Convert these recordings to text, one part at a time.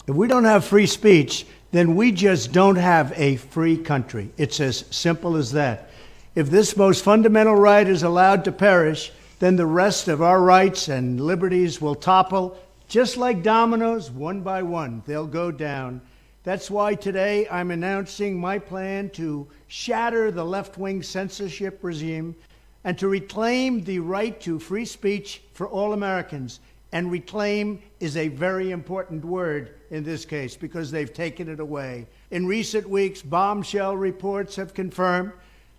If we don't have free speech, then we just don't have a free country. It's as simple as that. If this most fundamental right is allowed to perish, then the rest of our rights and liberties will topple, just like dominoes, one by one. They'll go down. That's why today I'm announcing my plan to shatter the left-wing censorship regime and to reclaim the right to free speech for all Americans. And reclaim is a very important word in this case because they've taken it away. In recent weeks, bombshell reports have confirmed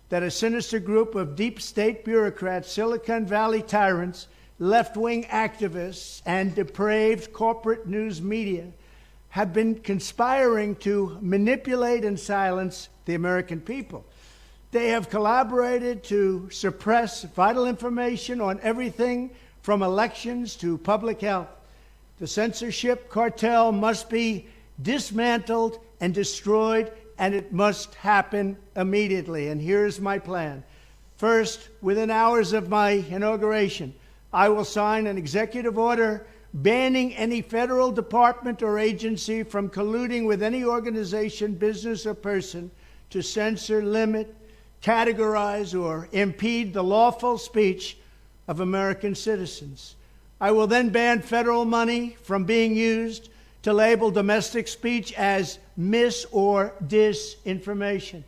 that a sinister group of deep state bureaucrats, Silicon Valley tyrants, left-wing activists, and depraved corporate news media have been conspiring to manipulate and silence the American people. They have collaborated to suppress vital information on everything from elections to public health. The censorship cartel must be dismantled and destroyed, and it must happen immediately. And here's my plan. First, within hours of my inauguration, I will sign an executive order banning any federal department or agency from colluding with any organization, business, or person to censor, limit, categorize, or impede the lawful speech of American citizens. I will then ban federal money from being used to label domestic speech as mis- or disinformation.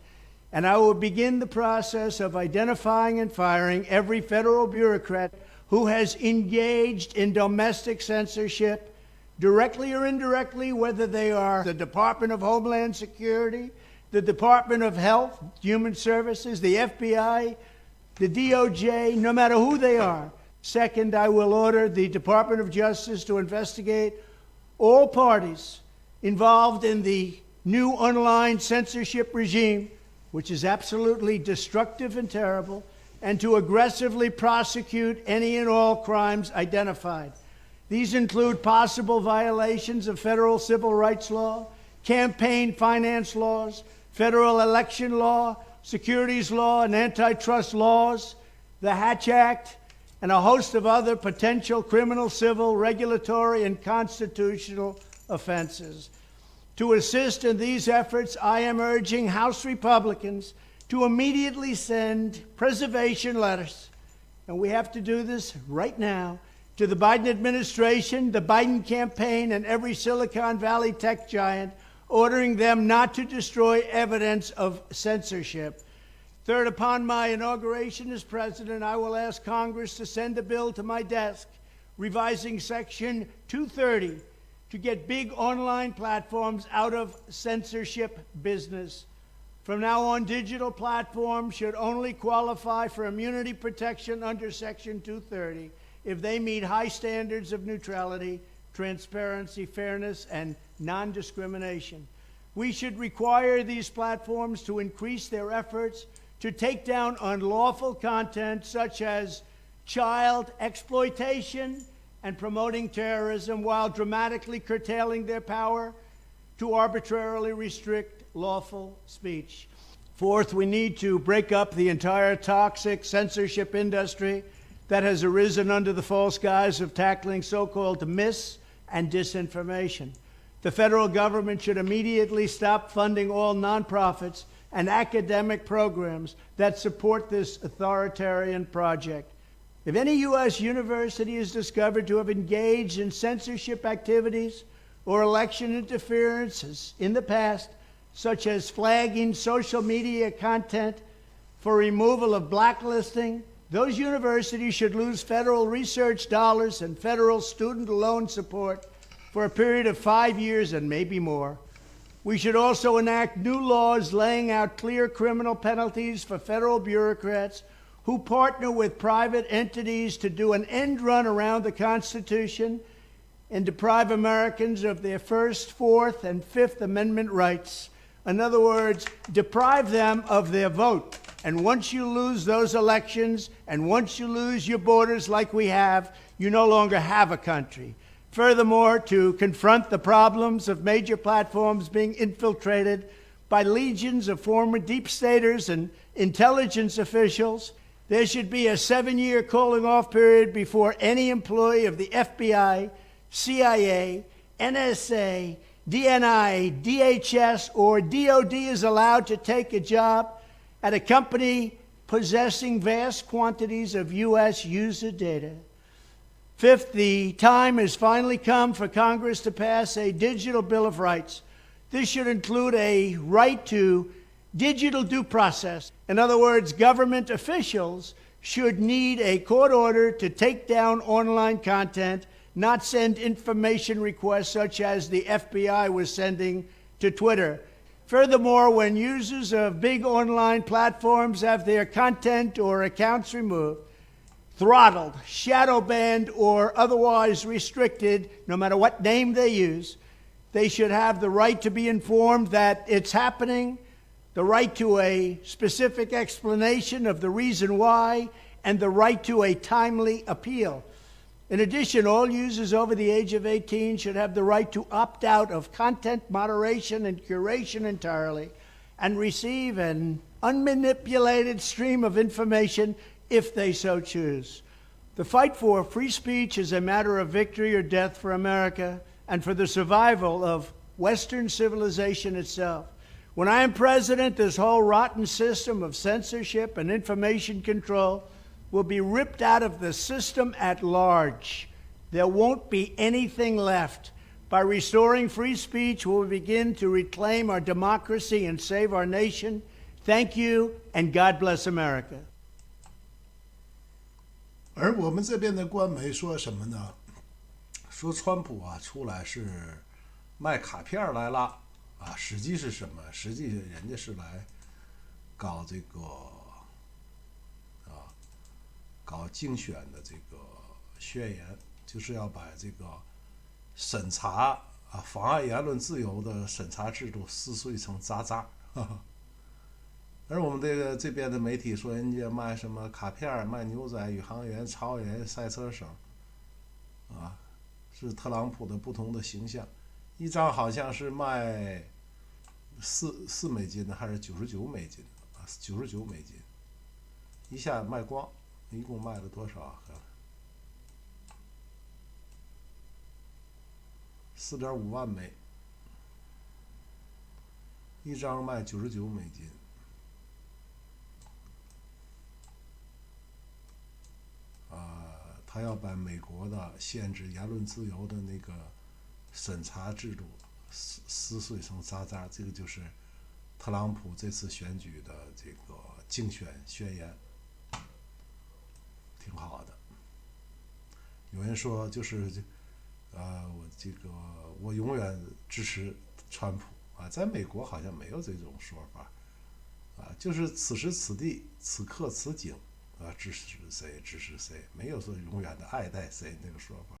And I will begin the process of identifying and firing every federal bureaucrat who has engaged in domestic censorship, directly or indirectly, whether they are the Department of Homeland Security, the Department of Health, Human Services, the FBI, the DOJ, no matter who they are. Second, I will order the Department of Justice to investigate all parties involved in the new online censorship regime, which is absolutely destructive and terrible, and to aggressively prosecute any and all crimes identified. These include possible violations of federal civil rights law, campaign finance laws, federal election law, securities law, and antitrust laws, the Hatch Act, and a host of other potential criminal, civil, regulatory, and constitutional offenses. To assist in these efforts, I am urging House Republicans to immediately send preservation letters, and we have to do this right now, to the Biden administration, the Biden campaign, and every Silicon Valley tech giant, ordering them not to destroy evidence of censorship. Third, upon my inauguration as president, I will ask Congress to send a bill to my desk revising Section 230 to get big online platforms out of censorship business. From now on, digital platforms should only qualify for immunity protection under Section 230 if they meet high standards of neutrality, transparency, fairness, and non-discrimination. We should require these platforms to increase their efforts to take down unlawful content such as child exploitation and promoting terrorism, while dramatically curtailing their power to arbitrarily restrict lawful speech. Fourth, we need to break up the entire toxic censorship industry that has arisen under the false guise of tackling so-called mis- and disinformation. The federal government should immediately stop funding all nonprofits and academic programs that support this authoritarian project. If any U.S. university is discovered to have engaged in censorship activities or election interferences in the past, such as flagging social media content for removal of blacklisting, those universities should lose federal research dollars and federal student loan support for a period of 5 years and maybe more. We should also enact new laws laying out clear criminal penalties for federal bureaucrats who partner with private entities to do an end run around the Constitution and deprive Americans of their First, Fourth, and Fifth Amendment rights. In other words, deprive them of their vote. And once you lose those elections, and once you lose your borders like we have, you no longer have a country. Furthermore, to confront the problems of major platforms being infiltrated by legions of former deep staters and intelligence officials, there should be a 7-year calling-off period before any employee of the FBI, CIA, NSA, DNI, DHS, or DOD is allowed to take a job at a company possessing vast quantities of U.S. user data. Fifth, the time has finally come for Congress to pass a digital Bill of Rights. This should include a right to digital due process. In other words, government officials should need a court order to take down online content, not send information requests such as the FBI was sending to Twitter. Furthermore, when users of big online platforms have their content or accounts removed, throttled, shadow banned, or otherwise restricted, no matter what name they use, they should have the right to be informed that it's happening, the right to a specific explanation of the reason why, and the right to a timely appeal. In addition, all users over the age of 18 should have the right to opt out of content moderation and curation entirely and receive an unmanipulated stream of information if they so choose. The fight for free speech is a matter of victory or death for America and for the survival of Western civilization itself. When I am president, this whole rotten system of censorship and information control will be ripped out of the system at large. There won't be anything left. By restoring free speech, we'll begin to reclaim our democracy and save our nation. Thank you, and God bless America. 而我们这边的官媒说什么呢？说川普出来是卖卡片来了实际是什么？实际人家是来搞这个搞竞选的这个宣言，就是要把这个审查妨碍言论自由的审查制度撕碎成渣渣。而我们这边的媒体说人家卖什么卡片，卖牛仔、宇航员、超人、赛车手是特朗普的不同的形象，一张好像是卖4美金的，还是99美金？99美金，一下卖光。一共卖了多少？4.5万枚，一张卖99美金。他要把美国的限制言论自由的那个审查制度撕碎成渣渣，这个就是特朗普这次选举的这个竞选宣言。挺好的。有人说就是我永远支持川普在美国好像没有这种说法就是此时此地此刻此景支持谁支持谁，没有说永远的爱戴谁那个说法。